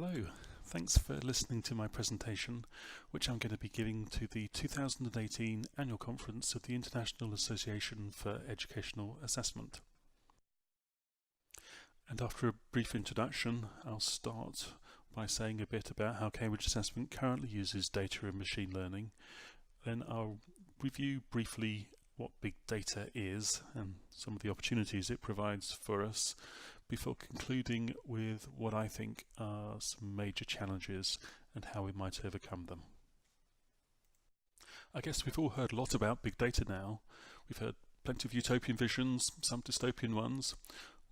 Hello, thanks for listening to my presentation, which I'm going to be giving to the 2018 Annual Conference of the International Association for Educational Assessment. And after a brief introduction, I'll start by saying a bit about how Cambridge Assessment currently uses data and machine learning. Then I'll review briefly what big data is and some of the opportunities it provides for us, before concluding with what I think are some major challenges and how we might overcome them. I guess we've all heard a lot about big data now. We've heard plenty of utopian visions, some dystopian ones.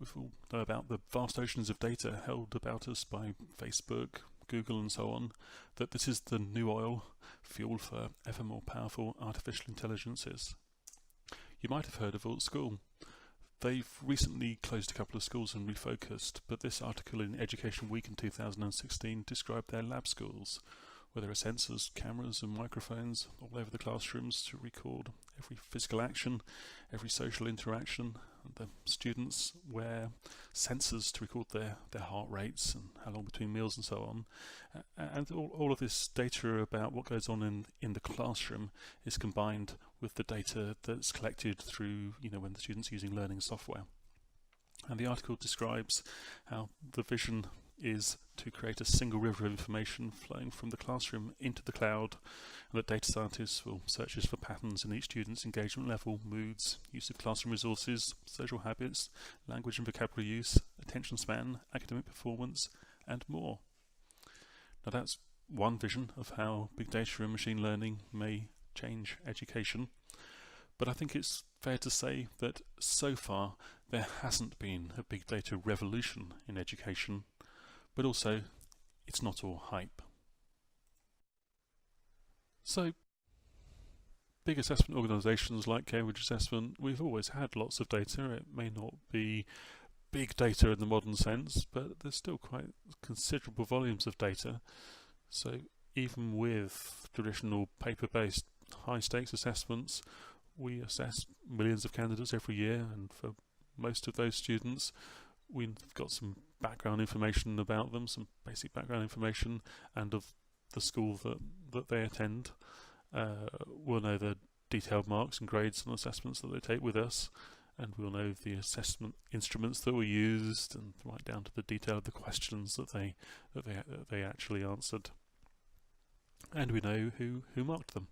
We all know about the vast oceans of data held about us by Facebook, Google and so on, that this is the new oil, fuel for ever more powerful artificial intelligences. You might have heard of Alt School. They've recently closed a couple of schools and refocused, but this article in Education Week in 2016 described their lab schools, where there are sensors, cameras and microphones all over the classrooms to record every physical action, every social interaction. And the students wear sensors to record their heart rates and how long between meals and so on. And all of this data about what goes on in the classroom is combined with the data that's collected through, when the student's using learning software. And the article describes how the vision is to create a single river of information flowing from the classroom into the cloud, and that data scientists will search for patterns in each student's engagement level, moods, use of classroom resources, social habits, language and vocabulary use, attention span, academic performance, and more. Now that's one vision of how big data and machine learning may change education, but I think it's fair to say that so far there hasn't been a big data revolution in education, but also it's not all hype. So big assessment organisations like Cambridge Assessment, we've always had lots of data. It may not be big data in the modern sense, but there's still quite considerable volumes of data. So even with traditional paper-based high-stakes assessments, we assess millions of candidates every year, and for most of those students we've got some background information about them, some basic background information, and of the school that they attend. We'll know the detailed marks and grades and assessments that they take with us, and we'll know the assessment instruments that were used, and right down to the detail of the questions that they actually answered. And we know who marked them.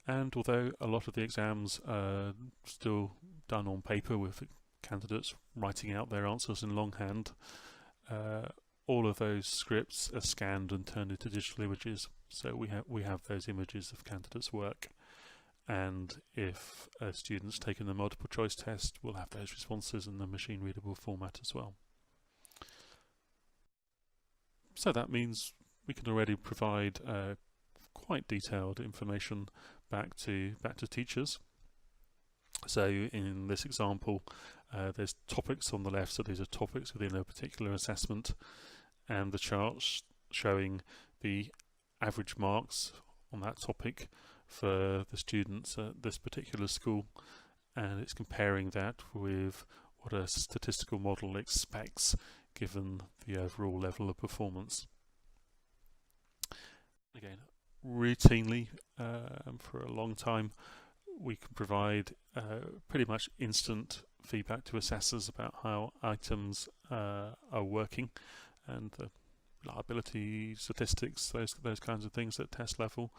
And although a lot of the exams are still done on paper with candidates writing out their answers in longhand, all of those scripts are scanned and turned into digital images. So we have those images of candidates' work, and if a student's taken the multiple choice test, we'll have those responses in the machine readable format as well. So that means we can already provide quite detailed information back to teachers. So in this example, there's topics on the left, so these are topics within a particular assessment, and the charts showing the average marks on that topic for the students at this particular school, and it's comparing that with what a statistical model expects given the overall level of performance. Again, routinely, for a long time, we can provide pretty much instant feedback to assessors about how items are working, and the reliability statistics, those kinds of things at test level.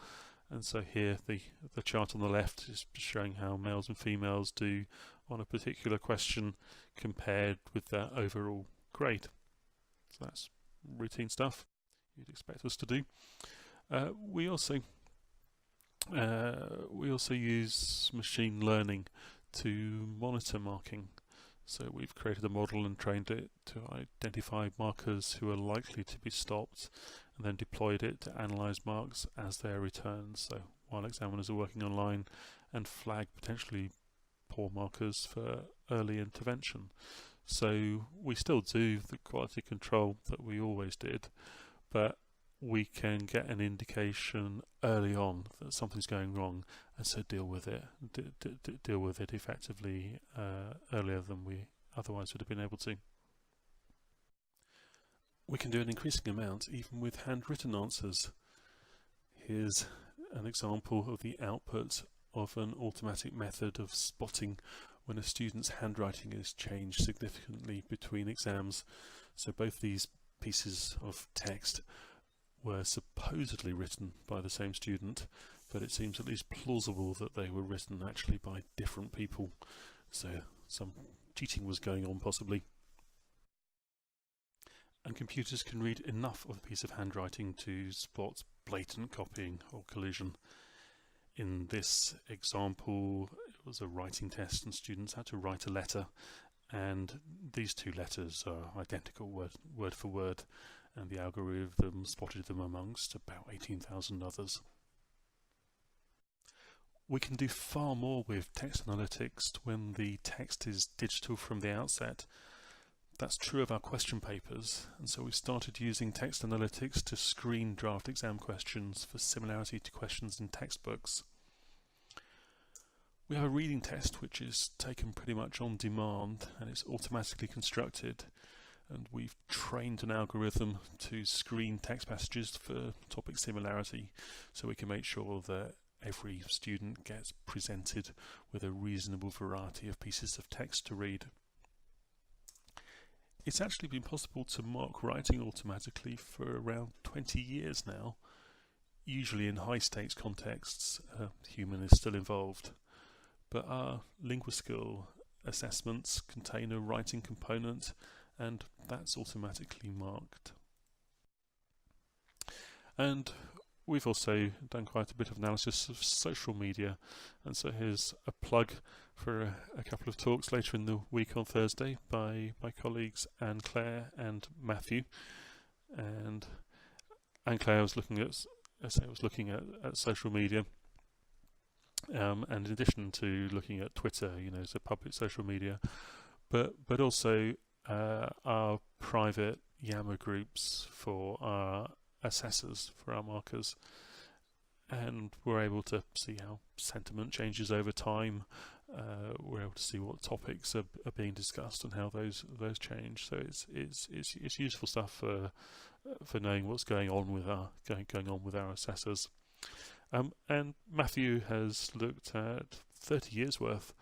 And so here the chart on the left is showing how males and females do on a particular question compared with their overall grade. So that's routine stuff you'd expect us to do. We also use machine learning to monitor marking. So we've created a model and trained it to identify markers who are likely to be stopped, and then deployed it to analyse marks as they are returned, so while examiners are working online, and flag potentially poor markers for early intervention. So we still do the quality control that we always did, but we can get an indication early on that something's going wrong, and so deal with it effectively earlier than we otherwise would have been able to. We can do an increasing amount even with handwritten answers. Here's an example of the output of an automatic method of spotting when a student's handwriting is changed significantly between exams. So both these pieces of text were supposedly written by the same student, but it seems at least plausible that they were written actually by different people. So some cheating was going on possibly. And computers can read enough of a piece of handwriting to spot blatant copying or collision. In this example, it was a writing test and students had to write a letter, and these two letters are identical word for word, and the algorithm spotted them amongst about 18,000 others. We can do far more with text analytics when the text is digital from the outset. That's true of our question papers, and so we started using text analytics to screen draft exam questions for similarity to questions in textbooks. We have a reading test which is taken pretty much on demand and it's automatically constructed, and we've trained an algorithm to screen text passages for topic similarity so we can make sure that every student gets presented with a reasonable variety of pieces of text to read. It's actually been possible to mark writing automatically for around 20 years now. Usually in high stakes contexts, a human is still involved. But our LinguaSkill assessments contain a writing component, and that's automatically marked. And we've also done quite a bit of analysis of social media, and so here's a plug for a couple of talks later in the week on Thursday by my colleagues Anne-Claire and Matthew. And Anne-Claire was looking at, at social media, and in addition to looking at Twitter, so public social media, but also our private Yammer groups for our assessors, for our markers, and we're able to see how sentiment changes over time. We're able to see what topics are being discussed and how those change. So it's useful stuff for knowing what's going on with our assessors. And Matthew has looked at 30 years worth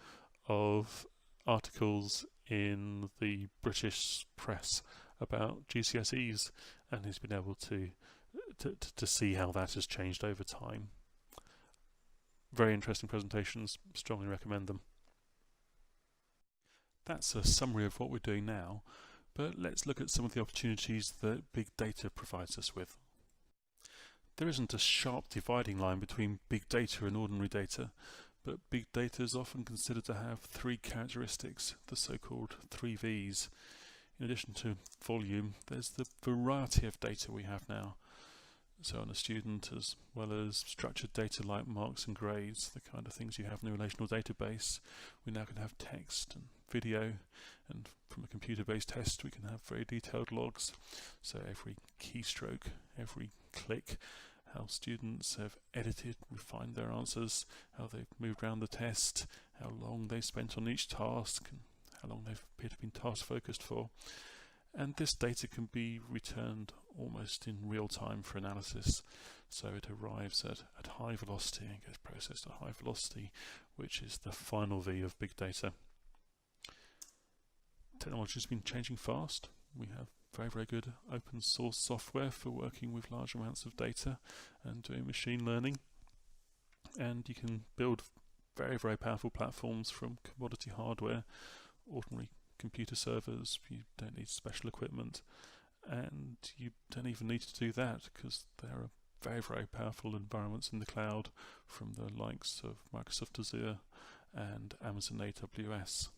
of articles in the British press about GCSEs, and he's been able to see how that has changed over time. Very interesting presentations, strongly recommend them. That's a summary of what we're doing now, but let's look at some of the opportunities that big data provides us with. There isn't a sharp dividing line between big data and ordinary data, but big data is often considered to have three characteristics, the so-called 3 V's. In addition to volume, there's the variety of data we have now. So on a student, as well as structured data like marks and grades, the kind of things you have in a relational database, we now can have text and video, and from a computer-based test we can have very detailed logs. So every keystroke, every click, how students have edited, refined their answers, how they've moved around the test, how long they spent on each task, and how long they've been task focused for. And this data can be returned almost in real time for analysis. So it arrives at high velocity and gets processed at high velocity, which is the final V of big data. Technology has been changing fast. We have very, very good open source software for working with large amounts of data and doing machine learning. And you can build very, very powerful platforms from commodity hardware, ordinary computer servers. You don't need special equipment, and you don't even need to do that because there are very, very powerful environments in the cloud from the likes of Microsoft Azure and Amazon AWS.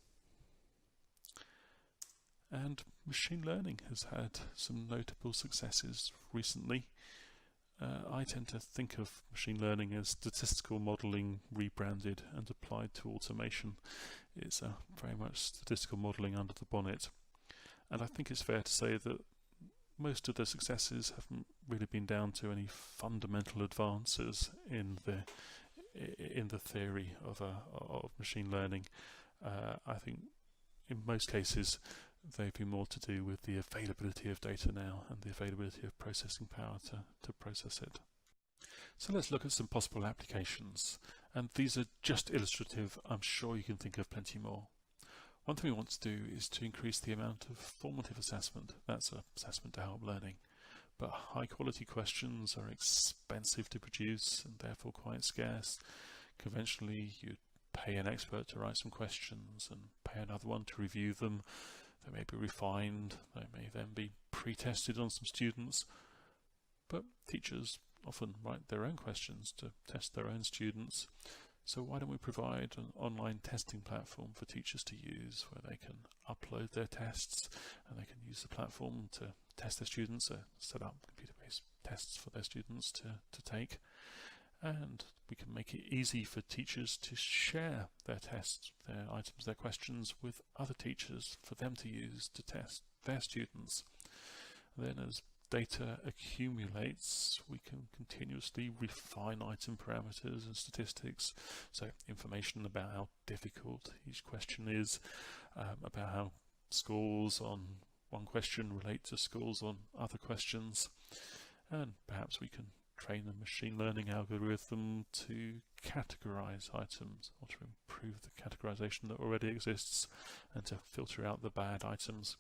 And machine learning has had some notable successes recently. I tend to think of machine learning as statistical modelling rebranded and applied to automation. It's very much statistical modelling under the bonnet. And I think it's fair to say that most of the successes haven't really been down to any fundamental advances in the theory of machine learning. I think in most cases They've been more to do with the availability of data now and the availability of processing power to process it. So let's look at some possible applications, and these are just illustrative. I'm sure you can think of plenty more. One thing we want to do is to increase the amount of formative assessment. That's an assessment to help learning. But high quality questions are expensive to produce and therefore quite scarce. Conventionally, you'd pay an expert to write some questions and pay another one to review them. They may be refined, they may then be pre-tested on some students, but teachers often write their own questions to test their own students. So why don't we provide an online testing platform for teachers to use, where they can upload their tests and they can use the platform to test their students, set up computer-based tests for their students to take. And we can make it easy for teachers to share their tests, their items, their questions with other teachers for them to use to test their students. And then as data accumulates, we can continuously refine item parameters and statistics. So information about how difficult each question is, about how scores on one question relate to scores on other questions, and perhaps we can train a machine learning algorithm to categorize items or to improve the categorization that already exists and to filter out the bad items,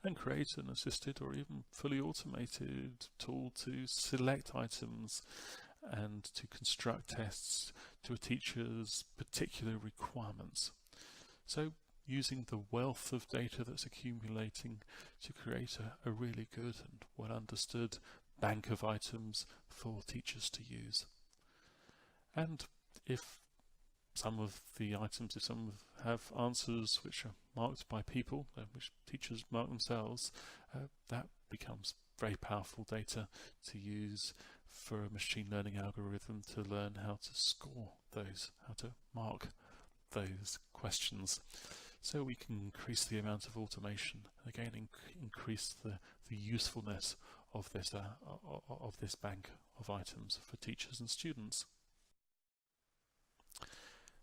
and create an assisted or even fully automated tool to select items and to construct tests to a teacher's particular requirements. So using the wealth of data that's accumulating to create a really good and well understood bank of items for teachers to use. And if some of the items, if some have answers which are marked by people, which teachers mark themselves, that becomes very powerful data to use for a machine learning algorithm to learn how to score those, how to mark those questions. So we can increase the amount of automation, again increase the usefulness of this bank of items for teachers and students.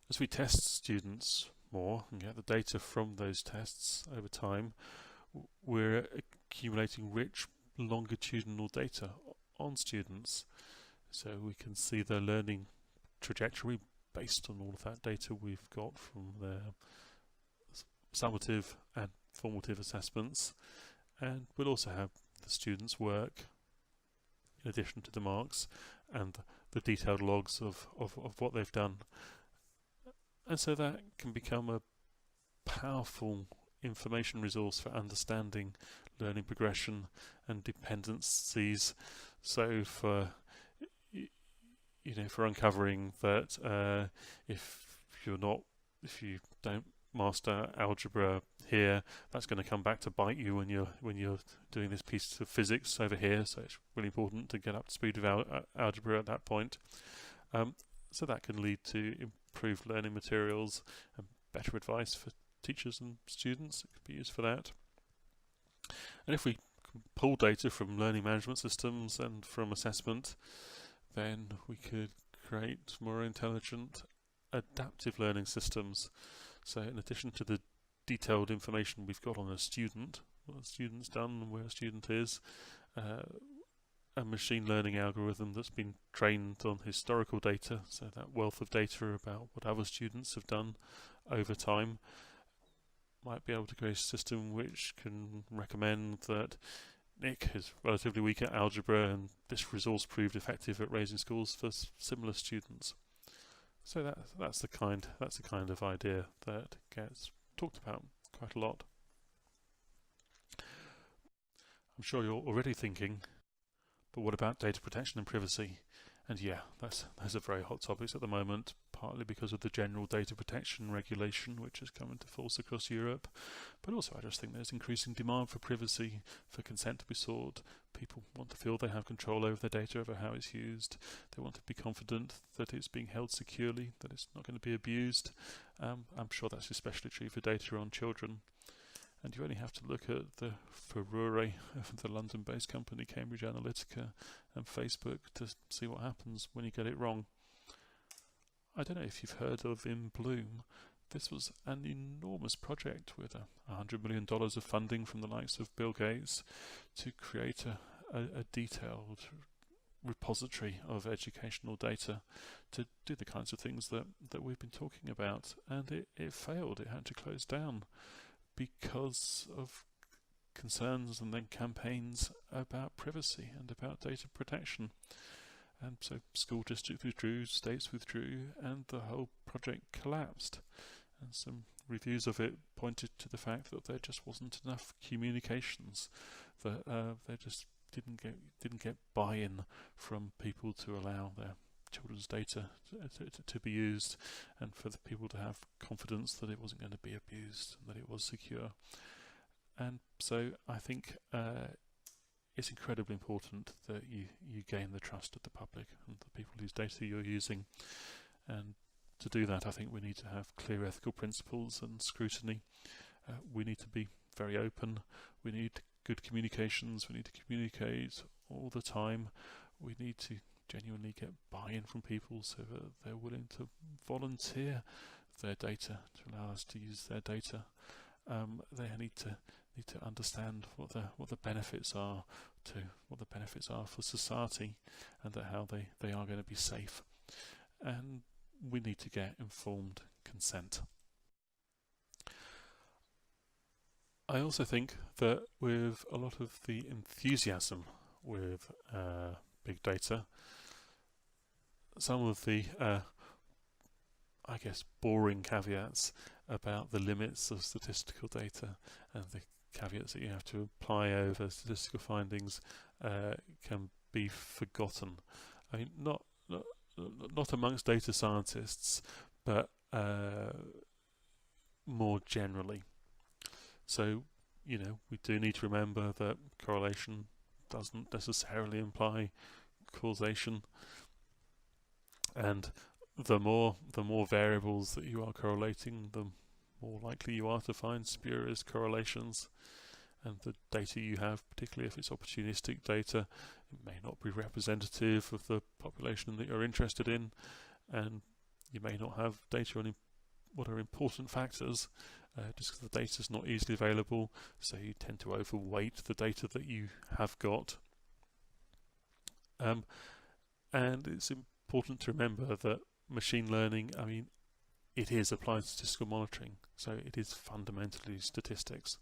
As we test students more and get the data from those tests over time, we're accumulating rich longitudinal data on students, so we can see their learning trajectory based on all of that data we've got from their summative and formative assessments. And we'll also have the students' work in addition to the marks and the detailed logs of what they've done. And so that can become a powerful information resource for understanding learning progression and dependencies. So for for uncovering that if you don't master algebra here, that's going to come back to bite you when you're doing this piece of physics over here. So it's really important to get up to speed with algebra at that point. So that can lead to improved learning materials and better advice for teachers and students. It could be used for that. And if we pull data from learning management systems and from assessment, then we could create more intelligent adaptive learning systems. So in addition to the detailed information we've got on a student, what the student's done and where a student is, a machine learning algorithm that's been trained on historical data, so that wealth of data about what other students have done over time, might be able to create a system which can recommend that Nick is relatively weak at algebra and this resource proved effective at raising scores for similar students. So that's the kind of idea that gets talked about quite a lot. I'm sure you're already thinking, but what about data protection and privacy? And yeah, those are very hot topics at the moment, partly because of the general data protection regulation which has come into force across Europe, but also I just think there's increasing demand for privacy, for consent to be sought. People want to feel they have control over their data, over how it's used. They want to be confident that it's being held securely, that it's not going to be abused. I'm sure that's especially true for data on children. And you only have to look at the furore of the London-based company Cambridge Analytica and Facebook to see what happens when you get it wrong. I don't know if you've heard of In Bloom, this was an enormous project with $100 million of funding from the likes of Bill Gates to create a detailed repository of educational data to do the kinds of things that we've been talking about. And it failed. It had to close down because of concerns and then campaigns about privacy and about data protection. And so school districts withdrew, states withdrew, and the whole project collapsed. And some reviews of it pointed to the fact that there just wasn't enough communications, that they just didn't get buy-in from people to allow their children's data to be used, and for the people to have confidence that it wasn't going to be abused, that it was secure. And so I think it's incredibly important that you gain the trust of the public and the people whose data you're using. And to do that, I think we need to have clear ethical principles and scrutiny. We need to be very open. We need good communications. We need to communicate all the time. We need to genuinely get buy-in from people so that they're willing to volunteer their data to allow us to use their data. They need to understand what the benefits are for society, and that how they are going to be safe. And we need to get informed consent. I also think that with a lot of the enthusiasm with big data, some of the I guess boring caveats about the limits of statistical data and the caveats that you have to apply over statistical findings can be forgotten. I mean, not amongst data scientists, but more generally. So, we do need to remember that correlation doesn't necessarily imply causation, and the more variables that you are correlating, the more likely you are to find spurious correlations. And the data you have, particularly if it's opportunistic data, it may not be representative of the population that you're interested in, and you may not have data on what are important factors, just because the data is not easily available, so you tend to overweight the data that you have got. And it's important to remember that machine learning, it is applied statistical monitoring, so it is fundamentally statistics.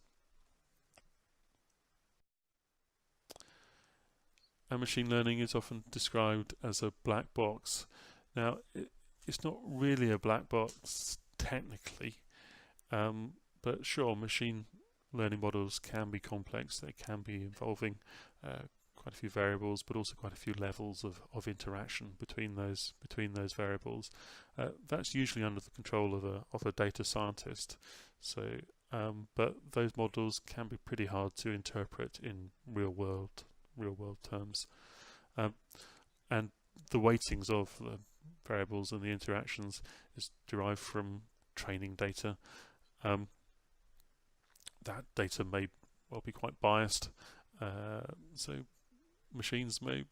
And machine learning is often described as a black box. Now, it's not really a black box technically, but sure, machine learning models can be complex. They can be involving quite a few variables, but also quite a few levels of interaction between those variables. That's usually under the control of a data scientist. So, but those models can be pretty hard to interpret in real world terms, and the weightings of the variables and the interactions is derived from training data. That data may well be quite biased, so machines may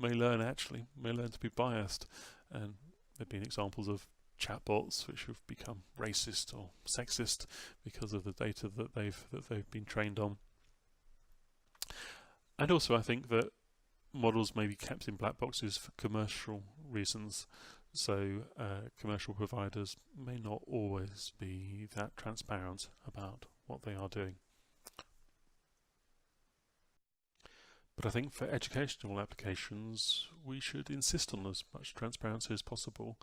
learn to be biased, and there have been examples of chatbots which have become racist or sexist because of the data that they've been trained on. And also, I think that models may be kept in black boxes for commercial reasons. So commercial providers may not always be that transparent about what they are doing. But I think for educational applications, we should insist on as much transparency as possible.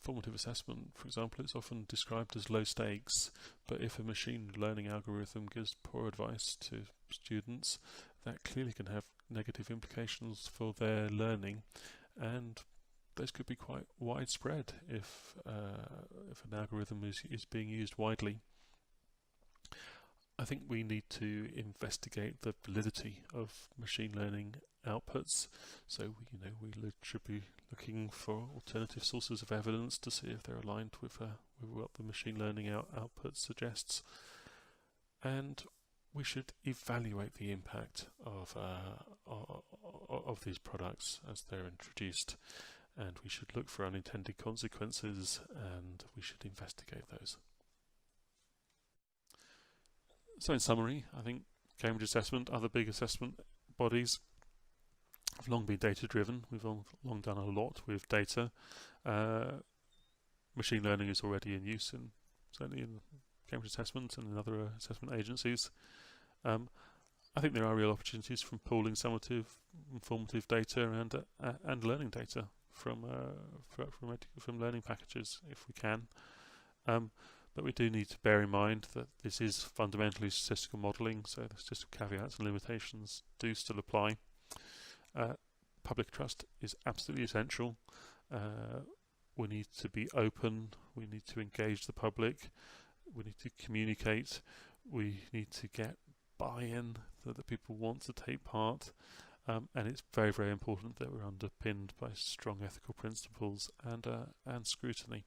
Formative assessment, for example, is often described as low stakes, but if a machine learning algorithm gives poor advice to students, that clearly can have negative implications for their learning, and those could be quite widespread if an algorithm is being used widely. I think we need to investigate the validity of machine learning outputs. So we should be looking for alternative sources of evidence to see if they're aligned with what the machine learning output suggests, and we should evaluate the impact of these products as they're introduced. and we should look for unintended consequences, and we should investigate those. So in summary, I think Cambridge Assessment, other big assessment bodies, have long been data-driven. We've long done a lot with data. Machine learning is already in use, certainly in Cambridge Assessment and in other assessment agencies. I think there are real opportunities from pooling summative, formative data and learning data from learning packages if we can. But we do need to bear in mind that this is fundamentally statistical modelling, so the statistical caveats and limitations do still apply. Public trust is absolutely essential. We need to be open, we need to engage the public, we need to communicate, we need to get buy-in, that people want to take part, and it's very, very important that we're underpinned by strong ethical principles and scrutiny.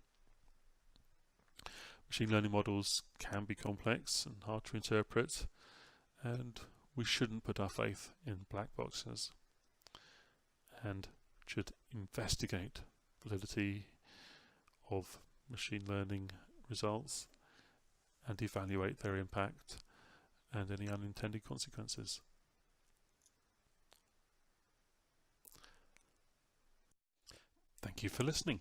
Machine learning models can be complex and hard to interpret, and we shouldn't put our faith in black boxes, and should investigate validity of machine learning results and evaluate their impact and any unintended consequences. Thank you for listening.